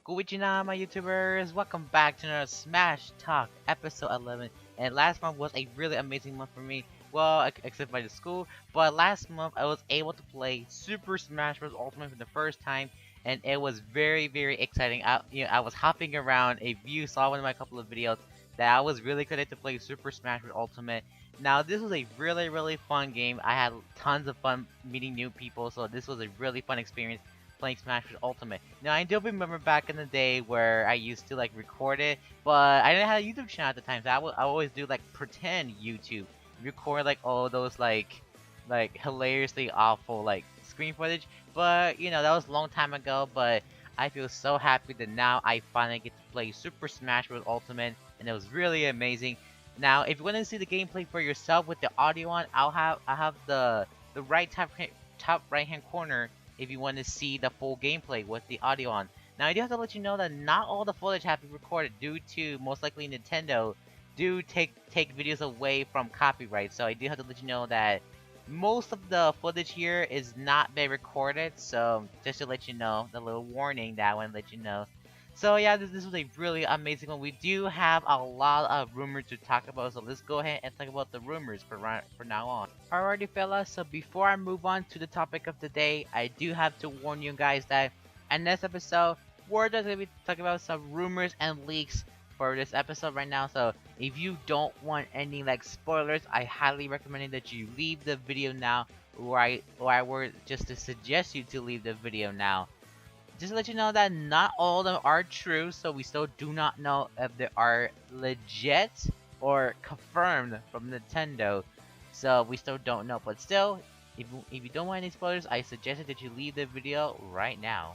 Guichina, my YouTubers! Welcome back to another Smash Talk episode 11. And last month was a really amazing month for me. Well, except by the school. But last month I was able to play Super Smash Bros. Ultimate for the first time. And it was very exciting. I was hopping around. If you saw one of my couple of videos, that I was really excited to play Super Smash Bros. Ultimate. Now, this was a really fun game. I had tons of fun meeting new people. So this was a really fun experience playing Smash Bros. Ultimate. Now, I do remember back in the day where I used to like record it, but I didn't have a YouTube channel at the time, so I always do like pretend YouTube, record like all those like hilariously awful like screen footage. But you know that was a long time ago. But I feel so happy that now I finally get to play Super Smash Bros. Ultimate, and it was really amazing. Now, if you want to see the gameplay for yourself with the audio on, I have the right top right hand corner if you want to see the full gameplay with the audio on. Now, I do have to let you know that not all the footage have been recorded due to most likely Nintendo do take videos away from copyright. So I do have to let you know that most of the footage here is not been recorded. So just to let you know, the little warning that I want to let you know. So yeah, this was a really amazing one. We do have a lot of rumors to talk about, so let's go ahead and talk about the rumors for now on. Alrighty fellas, so before I move on to the topic of the day, I do have to warn you guys that in this episode, we're just going to be talking about some rumors and leaks for this episode right now. So if you don't want any like spoilers, I highly recommend that you leave the video now, or I were just to suggest you to leave the video now. Just to let you know that not all of them are true, so we still do not know if they are legit or confirmed from Nintendo. So we still don't know, but still, if you don't want any spoilers, I suggest that you leave the video right now.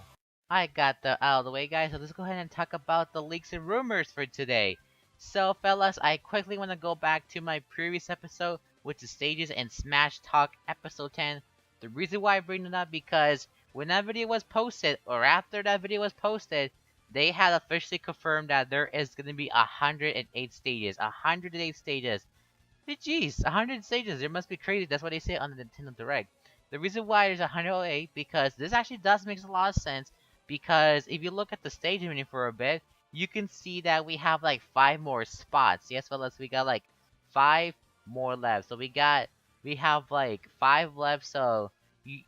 I got that out of the way, guys, so let's go ahead and talk about the leaks and rumors for today. So fellas, I quickly want to go back to my previous episode, which is Stages and Smash Talk episode 10. The reason why I bring it up because when that video was posted, or after that video was posted, they had officially confirmed that there is going to be 108 stages. 108 stages. Jeez, 100 stages. There must be crazy. That's what they say on the Nintendo Direct. The reason why there's 108, because this actually does make a lot of sense. Because if you look at the stage menu for a bit, you can see that we have like 5 more spots. Yes, fellas, we got like 5 more left. So we have like 5 left, so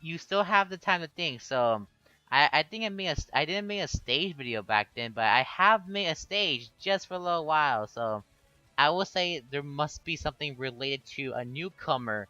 you still have the time to think. So I think I didn't make a stage video back then, but I have made a stage just for a little while. So I will say there must be something related to a newcomer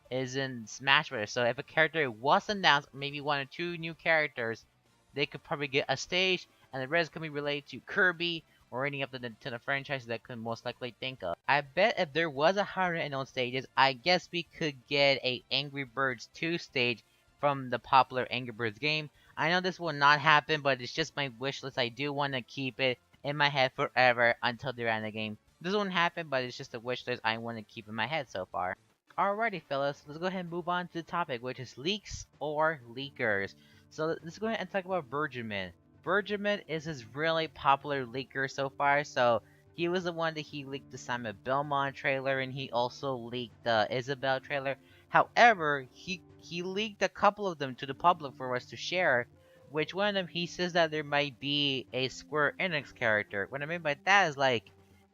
is in Smash Bros. So if a character was announced, maybe 1 or 2 new characters, they could probably get a stage, and the rest could be related to Kirby or any of the Nintendo franchises that could most likely think of. I bet if there was 108 stages, I guess we could get a Angry Birds 2 stage from the popular Angry Birds game. I know this will not happen, but it's just my wish list. I do want to keep it in my head forever until they're in the game. This won't happen, but it's just a wish list I want to keep in my head so far. Alrighty fellas, let's go ahead and move on to the topic, which is leaks or leakers. So let's go ahead and talk about Virgin. Virgin is this really popular leaker so far. So he was the one that he leaked the Simon Belmont trailer, and he also leaked the Isabelle trailer. However, he leaked a couple of them to the public for us to share. Which one of them he says that there might be a Square Enix character. What I mean by that is like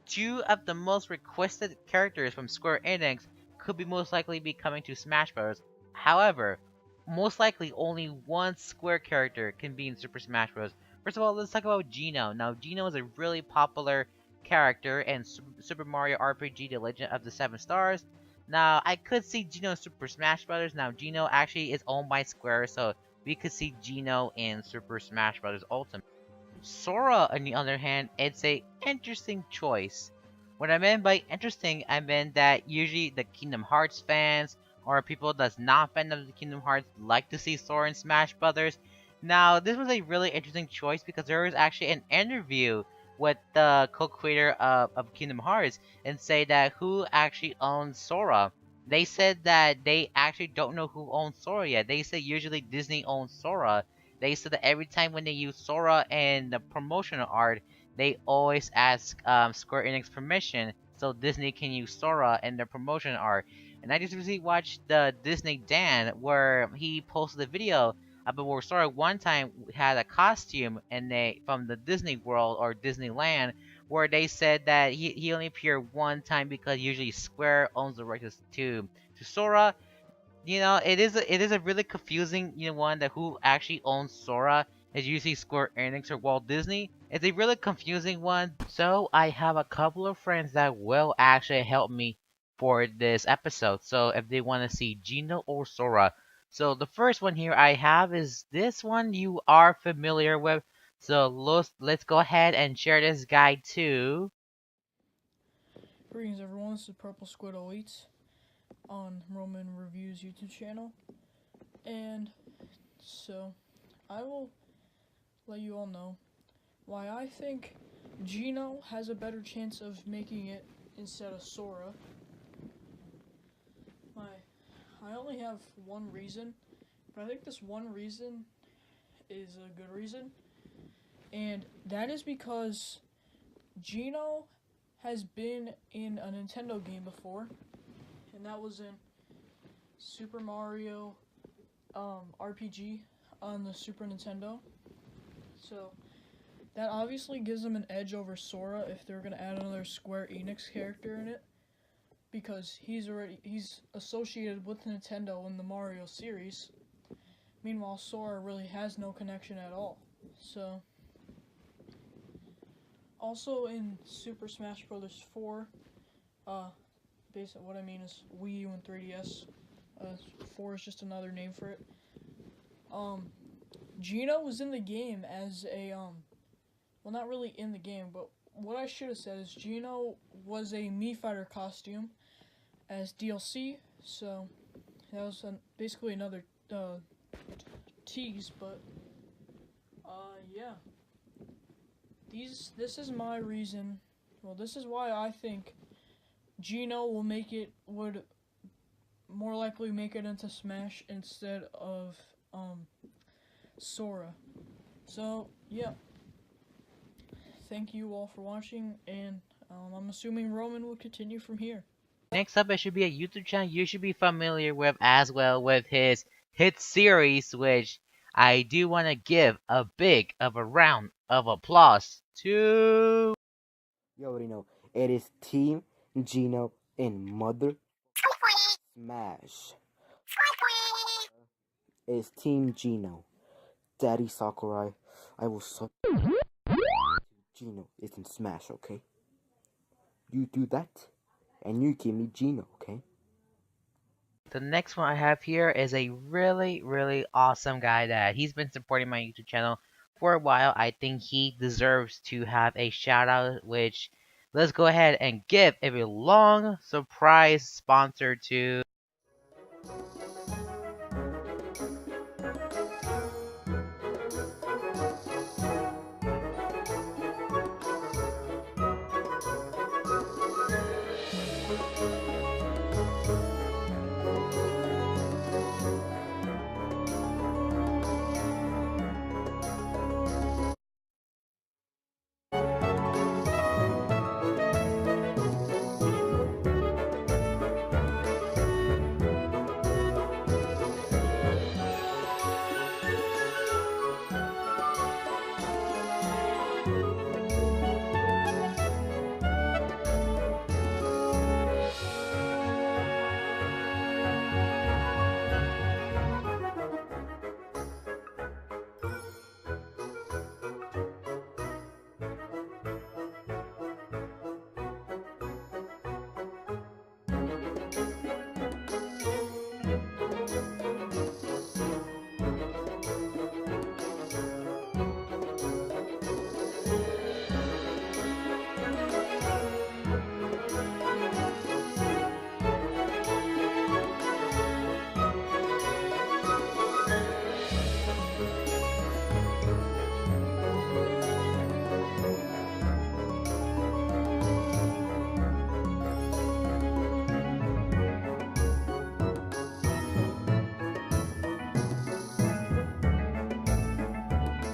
2 of the most requested characters from Square Enix could be most likely be coming to Smash Bros. However, most likely only 1 Square character can be in Super Smash Bros. First of all, let's talk about Geno. Now, Geno is a really popular character in Super Mario RPG The Legend of the 7 Stars. Now, I could see Geno in Super Smash Bros. Now, Geno actually is owned by Square, so we could see Geno in Super Smash Bros. Ultimate. Sora, on the other hand, it's a interesting choice. What I meant by interesting, I meant that usually the Kingdom Hearts fans or people that's not fan of the Kingdom Hearts like to see Sora in Smash Brothers. Now, this was a really interesting choice because there was actually an interview with the co-creator of Kingdom Hearts and say that who actually owns Sora. They said that they actually don't know who owns Sora yet. They said usually Disney owns Sora. They said that every time when they use Sora in the promotional art, they always ask Square Enix permission so Disney can use Sora in their promotion art. And I just recently watched the Disney Dan where he posted a video But Sora one time had a costume and they from the Disney World or Disneyland where they said that he only appeared one time because usually Square owns the rights to Sora. It is a really confusing one that who actually owns Sora is usually Square Enix or Walt Disney. It's a really confusing one. So I have a couple of friends that will actually help me for this episode. So if they want to see Gino or Sora. So the first one here I have is this one you are familiar with. So let's go ahead and share this guide too. Greetings everyone, this is Purple Squid Elites on Roman Reviews YouTube channel. And so, I will let you all know why I think Gino has a better chance of making it instead of Sora. I only have one reason, but I think this one reason is a good reason. And that is because Gino has been in a Nintendo game before, and that was in Super Mario RPG on the Super Nintendo. So that obviously gives them an edge over Sora if they're gonna add another Square Enix character in it, because he's associated with Nintendo in the Mario series. Meanwhile, Sora really has no connection at all. So also in Super Smash Bros. 4, basically what I mean is Wii U and 3DS. 4 is just another name for it. Gino was in the game as a well, not really in the game, but what I should have said is Gino was a Mii Fighter costume as DLC. So that was basically another tease, but yeah. This is my reason. Well, this is why I think Gino would more likely make it into Smash instead of Sora. So yeah. Thank you all for watching, and I'm assuming Roman will continue from here. Next up, it should be a YouTube channel you should be familiar with as well with his hit series, which I do want to give a big of a round of applause to. You already know. It is Team Gino in Mother Smash. It is Team Gino. Daddy Sakurai. I will suck. Gino is in Smash, okay? You do that, and you give me Gino, okay? The next one I have here is a really, really awesome guy that he's been supporting my YouTube channel for a while. I think he deserves to have a shout out, which let's go ahead and give a long surprise sponsor to.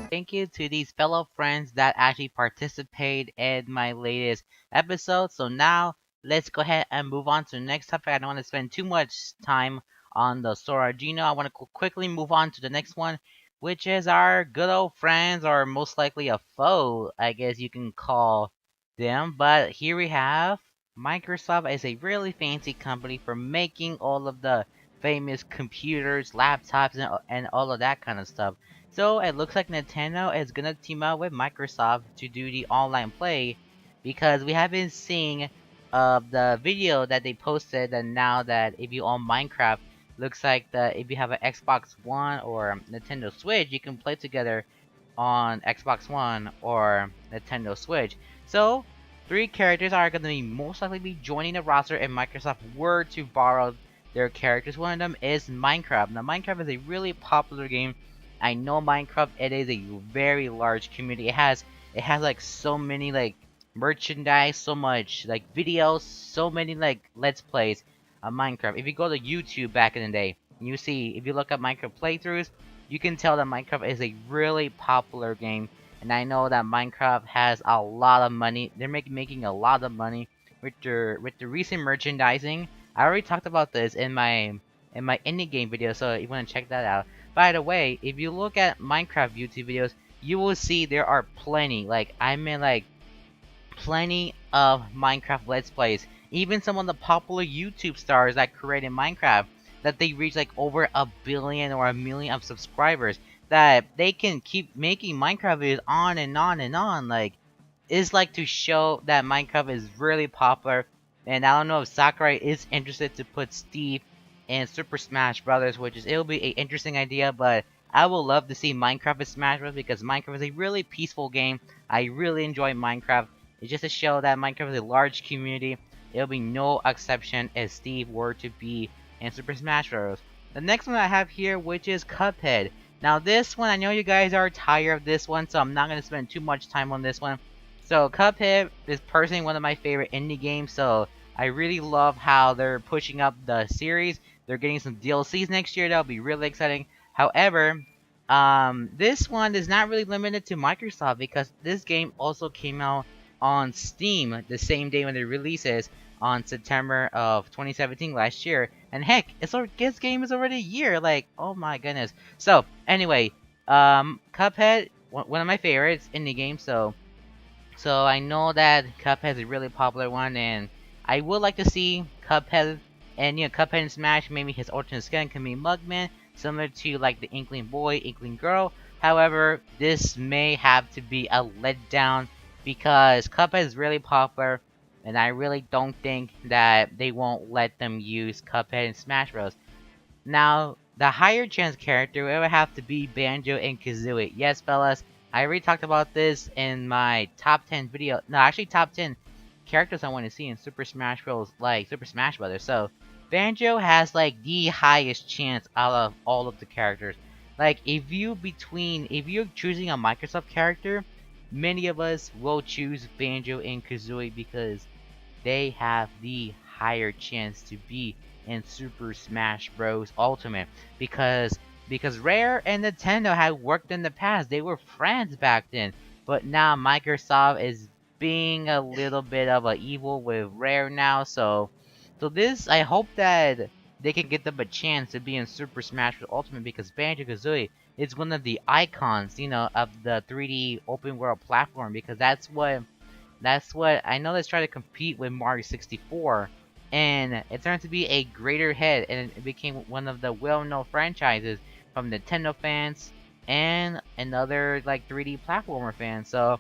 Thank you to these fellow friends that actually participate in my latest episode. So now let's go ahead and move on to the next topic. I don't want to spend too much time on the Sora Gino. I want to quickly move on to the next one, which is our good old friends, or most likely a foe, I guess you can call them. But here we have Microsoft is a really fancy company for making all of the famous computers, laptops, and all of that kind of stuff. So it looks like Nintendo is gonna team up with Microsoft to do the online play because we have been seeing the video that they posted, and now that if you own Minecraft, looks like that if you have an Xbox One or Nintendo Switch, you can play together on Xbox One or Nintendo Switch. So, three characters are going to be most likely be joining the roster if Microsoft were to borrow their characters. One of them is Minecraft. Now, Minecraft is a really popular game. I know Minecraft, it is a very large community. It has like so many like merchandise, so much like videos, so many like let's plays on Minecraft. If you go to YouTube back in the day, you see if you look at Minecraft playthroughs, you can tell that Minecraft is a really popular game, and I know that Minecraft has a lot of money. They're making a lot of money with the recent merchandising. I already talked about this in my indie game video, so you want to check that out. By the way, if you look at Minecraft YouTube videos, you will see there are plenty. Like I mean, like plenty of Minecraft Let's Plays. Even some of the popular YouTube stars that created Minecraft, that they reach like over 1 billion or 1 million of subscribers, that they can keep making Minecraft videos on and on and on. Like, it's like to show that Minecraft is really popular. And I don't know if Sakurai is interested to put Steve in Super Smash Brothers, which is it'll be an interesting idea, but I would love to see Minecraft in Smash Bros. Because Minecraft is a really peaceful game. I really enjoy Minecraft. It's just to show that Minecraft is a large community. It'll be no exception if Steve were to be in Super Smash Bros. The next one I have here, which is Cuphead. Now this one, I know you guys are tired of this one, so I'm not going to spend too much time on this one. So Cuphead is personally one of my favorite indie games, so I really love how they're pushing up the series. They're getting some DLCs next year, that'll be really exciting. However, this one is not really limited to Microsoft because this game also came out on Steam the same day when it releases on September of 2017 last year. And heck, this game is already a year. Like, oh my goodness. So anyway, Cuphead, one of my favorites indie games. So I know that Cuphead is a really popular one, and I would like to see Cuphead and Cuphead and Smash. Maybe his alternate skin can be Mugman, similar to like the Inkling Boy, Inkling Girl. However, this may have to be a letdown because Cuphead is really popular, and I really don't think that they won't let them use Cuphead in Smash Bros. Now, the higher chance character it would have to be Banjo and Kazooie. Yes, fellas, I already talked about this in my top 10 video. No, actually top 10 characters I want to see in Super Smash Bros. Like Super Smash Brothers. So, Banjo has like the highest chance out of all of the characters. Like if you're choosing a Microsoft character, many of us will choose Banjo and Kazooie because they have the higher chance to be in Super Smash Bros. Ultimate because Rare and Nintendo had worked in the past. They were friends back then, but now Microsoft is being a little bit of a evil with Rare now. So this I hope that they can get them a chance to be in Super Smash Bros. Ultimate because Banjo-Kazooie is one of the icons, of the 3D open world platform because that's what I know. Let's try to compete with Mario 64, and it turned to be a greater hit, and it became one of the well-known franchises from Nintendo fans and another like 3D platformer fans. So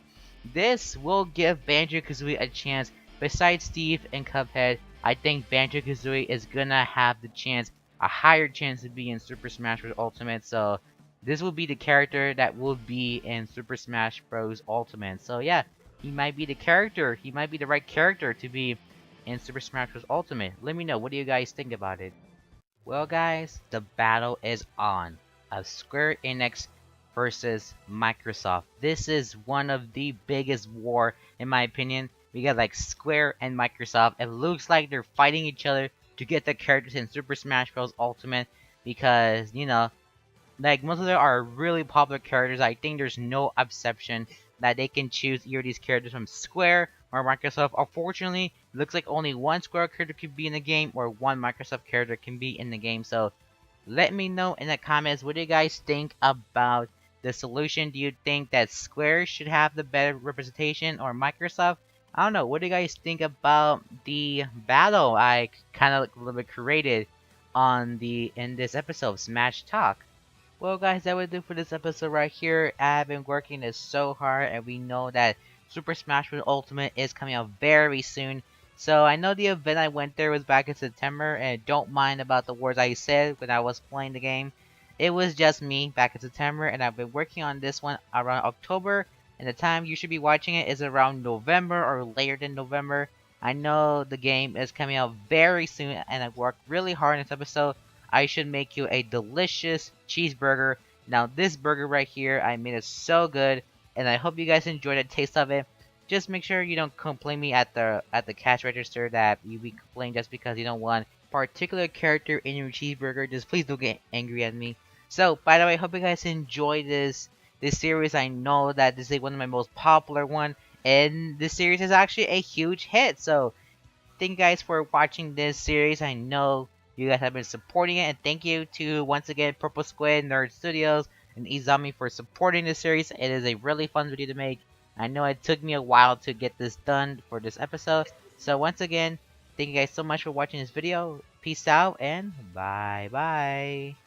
this will give Banjo-Kazooie a chance. Besides Steve and Cuphead, I think Banjo-Kazooie is gonna have the chance, a higher chance to be in Super Smash Bros. Ultimate. So this will be the character that will be in Super Smash Bros. Ultimate. So yeah, he might be the character. He might be the right character to be in Super Smash Bros. Ultimate. Let me know. What do you guys think about it? Well, guys, the battle is on. Of Square Enix versus Microsoft. This is one of the biggest war, in my opinion. We got like Square and Microsoft. It looks like they're fighting each other to get the characters in Super Smash Bros. Ultimate because, like most of them are really popular characters. I think there's no exception that they can choose either of these characters from Square or Microsoft. Unfortunately, it looks like only one Square character can be in the game or one Microsoft character can be in the game. So let me know in the comments what do you guys think about the solution. Do you think that Square should have the better representation or Microsoft? I don't know. What do you guys think about the battle I kind of a little bit created on the in this episode of Smash Talk? Well, guys, that would do for this episode right here. I've been working this so hard, and we know that Super Smash Bros. Ultimate is coming out very soon. So I know the event I went there was back in September, and don't mind about the words I said when I was playing the game. It was just me back in September, and I've been working on this one around October, and the time you should be watching it is around November or later than November. I know the game is coming out very soon, and I worked really hard in this episode. I should make you a delicious cheeseburger. Now this burger right here, I made it so good, and I hope you guys enjoy the taste of it. Just make sure you don't complain me at the cash register that you be complaining just because you don't want particular character in your cheeseburger. Just please don't get angry at me. So, by the way, hope you guys enjoy this series. I know that this is one of my most popular one, and this series is actually a huge hit. So, thank you guys for watching this series. I know you guys have been supporting it, and thank you to once again Purple Squid, Nerd Studios, and Izami for supporting this series. It is a really fun video to make. I know it took me a while to get this done for this episode. So once again, thank you guys so much for watching this video. Peace out and bye bye.